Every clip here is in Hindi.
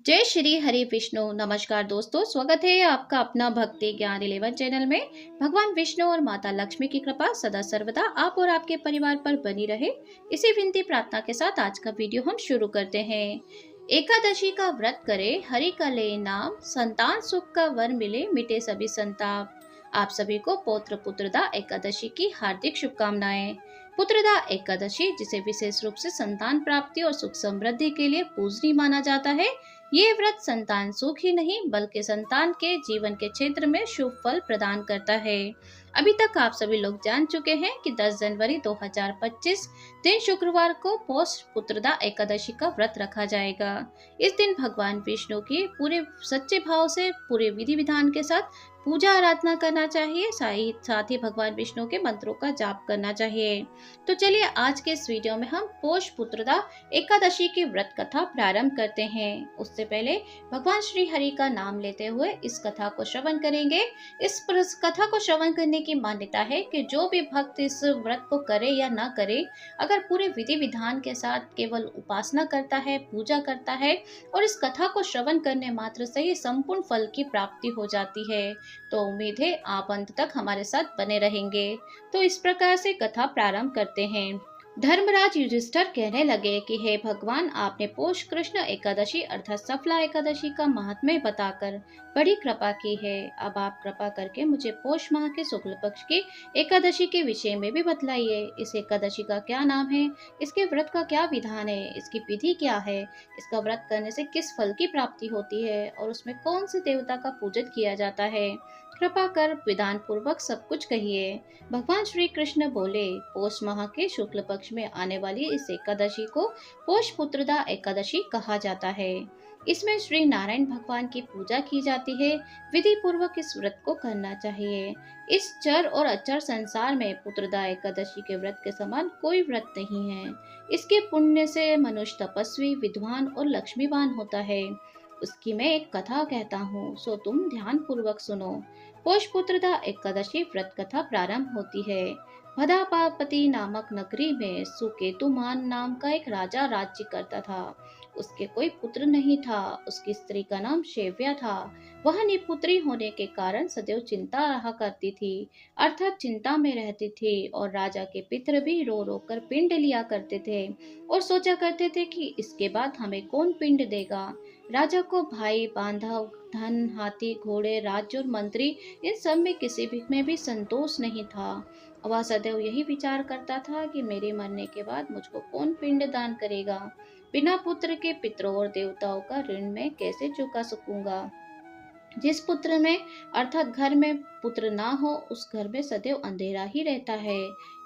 जय श्री हरि विष्णु। नमस्कार दोस्तों, स्वागत है आपका अपना भक्ति ज्ञान 11 चैनल में। भगवान विष्णु और माता लक्ष्मी की कृपा सदा सर्वदा आप और आपके परिवार पर बनी रहे, इसी विनती प्रार्थना के साथ आज का वीडियो हम शुरू करते हैं। एकादशी का व्रत करे, हरि का ले नाम, संतान सुख का वर मिले, मिटे सभी संताप। आप सभी को पौत्र पुत्रदा एकादशी की हार्दिक शुभकामनाएं। पुत्रदा एकादशी, जिसे विशेष रूप से संतान प्राप्ति और सुख समृद्धि के लिए पूजनीय माना जाता है, ये व्रत संतान सुख ही नहीं बल्कि संतान के जीवन के क्षेत्र में शुभ फल प्रदान करता है। अभी तक आप सभी लोग जान चुके हैं कि 10 जनवरी 2025 दिन शुक्रवार को पौष पुत्रदा एकादशी का व्रत रखा जाएगा। इस दिन भगवान विष्णु की पूरे सच्चे भाव से पूरे विधि विधान के साथ पूजा आराधना करना चाहिए। साथ ही भगवान विष्णु के मंत्रों का जाप करना चाहिए। तो चलिए आज के इस वीडियो में हम पौष पुत्रदा एकादशी की व्रत कथा प्रारंभ करते हैं। उससे पहले भगवान श्री हरि का नाम लेते हुए इस कथा को श्रवण करेंगे। इस कथा को श्रवण करने की मान्यता है कि जो भी भक्त इस व्रत को करे या ना करे, अगर पूरे विधि विधान के साथ केवल उपासना करता है, पूजा करता है और इस कथा को श्रवण करने मात्र से ही संपूर्ण फल की प्राप्ति हो जाती है। तो उम्मीद है आप अंत तक हमारे साथ बने रहेंगे। तो इस प्रकार से कथा प्रारंभ करते हैं। धर्मराज युधिष्ठिर कहने लगे कि हे भगवान, आपने पौष कृष्ण एकादशी अर्थात सफला एकादशी का महात्म्य बताकर बड़ी कृपा की है। अब आप कृपा करके मुझे पौष माह के शुक्ल पक्ष की एकादशी के विषय में भी बतलाइए। इस एकादशी का क्या नाम है, इसके व्रत का क्या विधान है, इसकी विधि क्या है, इसका व्रत करने से किस फल की प्राप्ति होती है और उसमें कौन से देवता का पूजन किया जाता है। कृपा कर विधान पूर्वक सब कुछ कहिए। भगवान श्री कृष्ण बोले, पौष माह के शुक्ल पक्ष में आने वाली इस एकादशी को पौष पुत्रदा एकादशी कहा जाता है। इसमें श्री नारायण भगवान की पूजा की जाती है। विधि पूर्वक इस व्रत को करना चाहिए। इस चर और अचर संसार में पुत्रदा एकादशी के व्रत के समान कोई व्रत नहीं है। इसके पुण्य से मनुष्य तपस्वी, विद्वान और लक्ष्मीवान होता है। उसकी मैं एक कथा कहता हूँ, सो तुम ध्यान पूर्वक सुनो। पौष पुत्रदा एकादशी व्रत कथा प्रारंभ होती है। भदापापति नामक नगरी में सुकेतुमान नाम का एक राजा राज्य करता था। उसके कोई पुत्र नहीं था। उसकी स्त्री का नाम शेव्या था। वह निपुत्री होने के कारण सदैव चिंता रहा करती थी, अर्थात चिंता में रहती थी। और राजा के पितर भी रो रो कर पिंड लिया करते थे और सोचा करते थे कि इसके बाद हमें कौन पिंड देगा। राजा को भाई, बांधव, धन, हाथी, घोड़े, राज्य और मंत्री, इन सब में किसी भी में भी संतोष नहीं था। वह सदैव यही विचार करता था कि मेरे मरने के बाद मुझको कौन पिंड दान करेगा। बिना पुत्र के पितरों और देवताओं का ऋण मैं कैसे चुका सकूंगा। जिस पुत्र में अर्थात घर में पुत्र ना हो, उस घर में सदैव अंधेरा ही रहता है।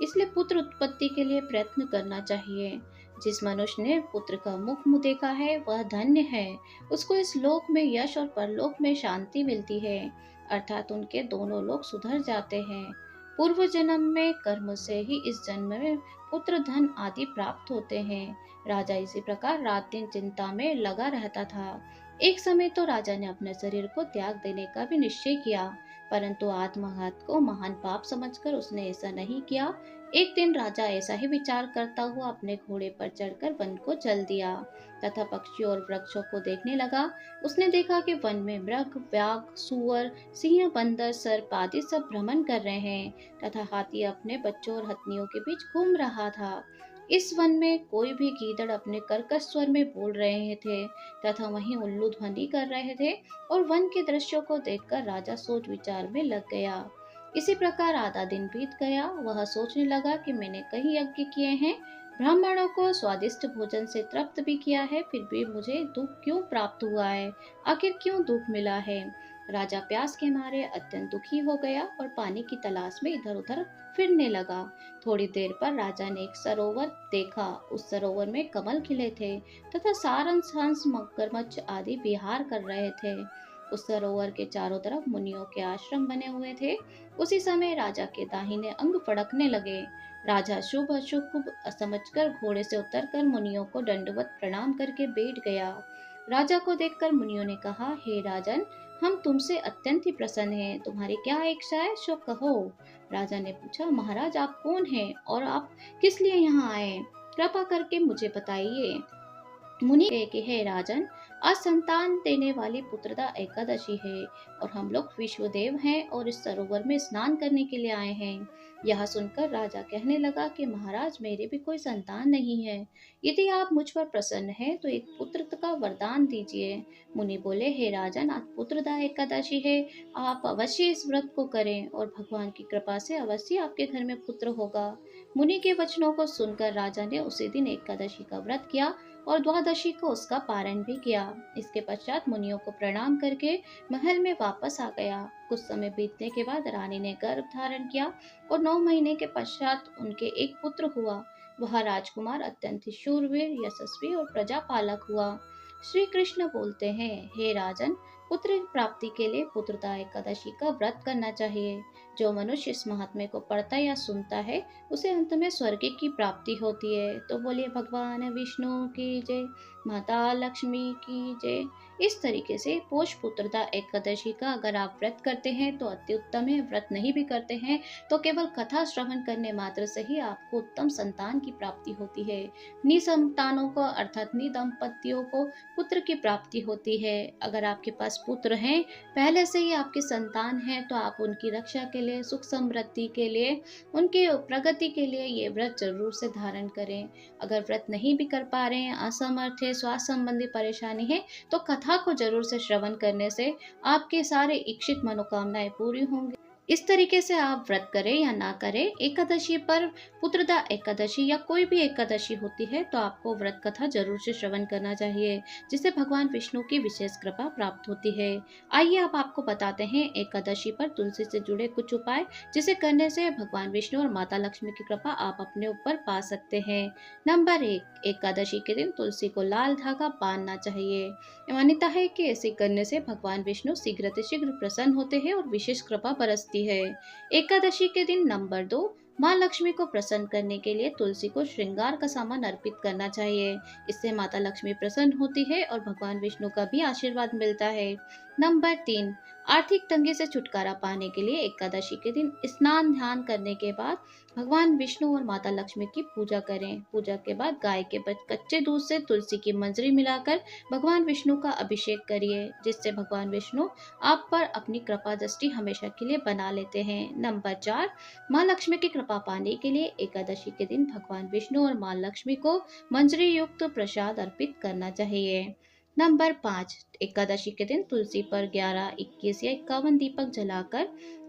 इसलिए पुत्र उत्पत्ति के लिए प्रयत्न करना चाहिए। जिस मनुष्य ने पुत्र का मुख देखा है वह धन्य है। उसको इस लोक में यश और परलोक में शांति मिलती है, अर्थात उनके दोनों लोक सुधर जाते हैं। पूर्व जन्म में कर्म से ही इस जन्म में पुत्र, धन आदि प्राप्त होते हैं। राजा इसी प्रकार रात दिन चिंता में लगा रहता था। एक समय तो राजा ने अपने शरीर को त्याग देने का भी निश्चय किया, परंतु आत्मघात को महान पाप समझकर उसने ऐसा नहीं किया। एक दिन राजा ऐसा ही विचार करता हुआ अपने घोड़े पर चढ़कर वन को चल दिया तथा पक्षियों और वृक्षों को देखने लगा। उसने देखा कि वन में मृग, व्याघ, सुअर, सिंह, बंदर, सर्प आदि सब भ्रमण कर रहे हैं तथा हाथी अपने बच्चों और हथनियों के बीच घूम रहा था। इस वन में कोई भी गीदड़ अपने कर्कश स्वर में बोल रहे थे तथा वहीं उल्लू ध्वनि कर रहे थे। और वन के दृश्यों को देखकर राजा सोच विचार में लग गया। इसी प्रकार आधा दिन बीत गया। वह सोचने लगा कि मैंने कई यज्ञ किए हैं, ब्राह्मणों को स्वादिष्ट भोजन से तृप्त भी किया है, फिर भी मुझे दुख क्यों प्राप्त हुआ है, आखिर क्यों दुख मिला है। राजा प्यास के मारे अत्यंत दुखी हो गया और पानी की तलाश में इधर उधर फिरने लगा। थोड़ी देर पर राजा ने एक सरोवर देखा। उस सरोवर में कमल खिले थे तथा सारंग, हंस, मगरमच्छ आदि विहार कर रहे थे। उस सरोवर के चारों तरफ मुनियों के आश्रम बने हुए थे। उसी समय राजा के दाहिने अंग फड़कने लगे। राजा शुभ अशुभ समझकर घोड़े से उतरकर मुनियों को दंडवत प्रणाम करके बैठ गया। राजा को देखकर मुनियों ने कहा, हे राजन, हम तुमसे अत्यंत ही प्रसन्न हैं। तुम्हारी क्या इच्छा है, सो कहो। राजा ने पूछा, महाराज आप कौन हैं और आप किस लिए यहाँ आए, कृपा करके मुझे बताइए। मुनि कहे कि हे राजन, आज संतान देने वाली पुत्रदा एकादशी है और हम लोग विश्वदेव हैं और इस सरोवर में स्नान करने के लिए आए हैं। यह सुनकर राजा कहने लगा कि महाराज, मेरे भी कोई संतान नहीं है। यदि आप मुझ पर प्रसन्न हैं तो एक पुत्र का वरदान दीजिए। मुनि बोले, हे राजन, आज पुत्रदा एकादशी है, आप अवश्य इस व्रत को करें और भगवान की कृपा से अवश्य आपके घर में पुत्र होगा। मुनि के वचनों को सुनकर राजा ने उसी दिन एकादशी का व्रत किया और द्वादशी को उसका पारण भी किया। इसके पश्चात मुनियों को प्रणाम करके महल में वापस आ गया। कुछ समय बीतने के बाद रानी ने गर्भ धारण किया और 9 महीने के पश्चात उनके एक पुत्र हुआ। वह राजकुमार अत्यंत ही शूरवीर, यशस्वी और प्रजापालक हुआ। श्री कृष्ण बोलते हैं, हे राजन, पुत्र प्राप्ति के लिए पुत्रदा एकादशी का व्रत करना चाहिए। जो मनुष्य इस महात्म्य को पढ़ता या सुनता है उसे अंत में स्वर्ग की प्राप्ति होती है। तो बोलिए भगवान विष्णु की जय, माता लक्ष्मी की जय। इस तरीके से पोष पुत्रदा एकादशी का अगर आप व्रत करते हैं तो अति उत्तम है। व्रत नहीं भी करते हैं तो केवल कथा श्रवण करने मात्र से ही आपको उत्तम संतान की प्राप्ति होती है। निसंतानों को अर्थात निदंपतियों को पुत्र की प्राप्ति होती है। अगर आपके पास पुत्र हैं, पहले से ही आपके संतान हैं, तो आप उनकी रक्षा के लिए, सुख समृद्धि के लिए, उनके प्रगति के लिए ये व्रत जरूर से धारण करें। अगर व्रत नहीं भी कर पा रहे हैं, असमर्थ है, स्वास्थ्य संबंधी परेशानी है, तो कथा को जरूर से श्रवण करने से आपके सारे इच्छित मनोकामनाएं पूरी होंगी। इस तरीके से आप व्रत करें या ना करें, एकादशी पर, पुत्रदा एकादशी या कोई भी एकादशी होती है तो आपको व्रत कथा जरूर से श्रवण करना चाहिए, जिससे भगवान विष्णु की विशेष कृपा प्राप्त होती है। आइए अब आपको बताते हैं एकादशी पर तुलसी से जुड़े कुछ उपाय, जिसे करने से भगवान विष्णु और माता लक्ष्मी की कृपा आप अपने ऊपर पा सकते हैं। नंबर 1, एकादशी के दिन तुलसी को लाल धागा बांधना चाहिए। मान्यता है कि ऐसे करने से भगवान विष्णु शीघ्र प्रसन्न होते हैं और विशेष कृपा बरसती है। एकादशी के दिन नंबर 2, माँ लक्ष्मी को प्रसन्न करने के लिए तुलसी को श्रृंगार का सामान अर्पित करना चाहिए। इससे माता लक्ष्मी प्रसन्न होती है और भगवान विष्णु का भी आशीर्वाद मिलता है। नंबर 3, आर्थिक तंगी से छुटकारा पाने के लिए एकादशी के दिन स्नान ध्यान करने के बाद भगवान विष्णु और माता लक्ष्मी की पूजा करें। पूजा के बाद गाय के कच्चे दूध से तुलसी की मंजरी मिलाकर भगवान विष्णु का अभिषेक करिए, जिससे भगवान विष्णु आप पर अपनी कृपा दृष्टि हमेशा के लिए बना लेते हैं। नंबर 4, माँ लक्ष्मी की कृपा पाने के लिए एकादशी के दिन भगवान विष्णु और माँ लक्ष्मी को मंजरी युक्त प्रसाद अर्पित करना चाहिए। नंबर 5, एकादशी के दिन तुलसी पर 11, 21 या 51 दीपक जलाकर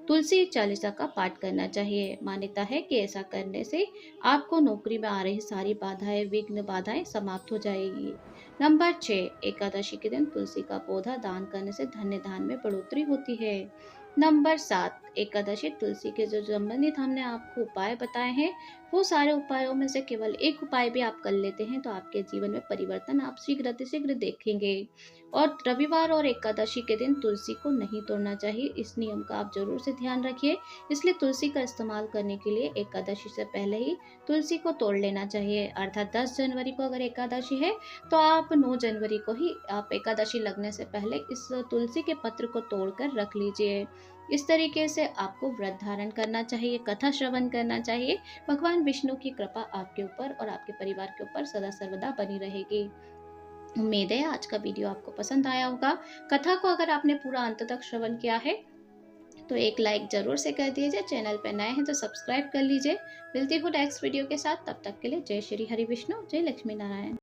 तुलसी चालीसा का पाठ करना चाहिए। मान्यता है कि ऐसा करने से आपको नौकरी में आ रही सारी बाधाएं, विघ्न बाधाएं समाप्त हो जाएगी। नंबर 6, एकादशी के दिन तुलसी का पौधा दान करने से धन्य धान में बढ़ोतरी होती है। नंबर 7, एकादशी तुलसी के जो संबंधित हमने आपको उपाय बताए हैं, वो सारे उपायों में से केवल एक उपाय भी आप कर लेते हैं तो आपके जीवन में परिवर्तन आप शीघ्र देखेंगे। और रविवार और एकादशी के दिन तुलसी को नहीं तोड़ना चाहिए, इस नियम का आप जरूर से ध्यान रखिए। इसलिए तुलसी का इस्तेमाल करने के लिए एकादशी से पहले ही तुलसी को तोड़ लेना चाहिए। अर्थात 10 जनवरी को अगर एकादशी है तो आप 9 जनवरी को ही आप एकादशी लगने से पहले इस तुलसी के पत्र को तोड़कर रख लीजिए। इस तरीके से आपको व्रत धारण करना चाहिए, कथा श्रवण करना चाहिए। भगवान विष्णु की कृपा आपके ऊपर और आपके परिवार के ऊपर सदा सर्वदा बनी रहेगी। उम्मीद है आज का वीडियो आपको पसंद आया होगा। कथा को अगर आपने पूरा अंत तक श्रवण किया है तो एक लाइक जरूर से कर दीजिए। चैनल पर नए हैं तो सब्सक्राइब कर लीजिए। मिलती हूँ नेक्स्ट वीडियो के साथ, तब तक के लिए जय श्री हरि विष्णु, जय लक्ष्मी नारायण।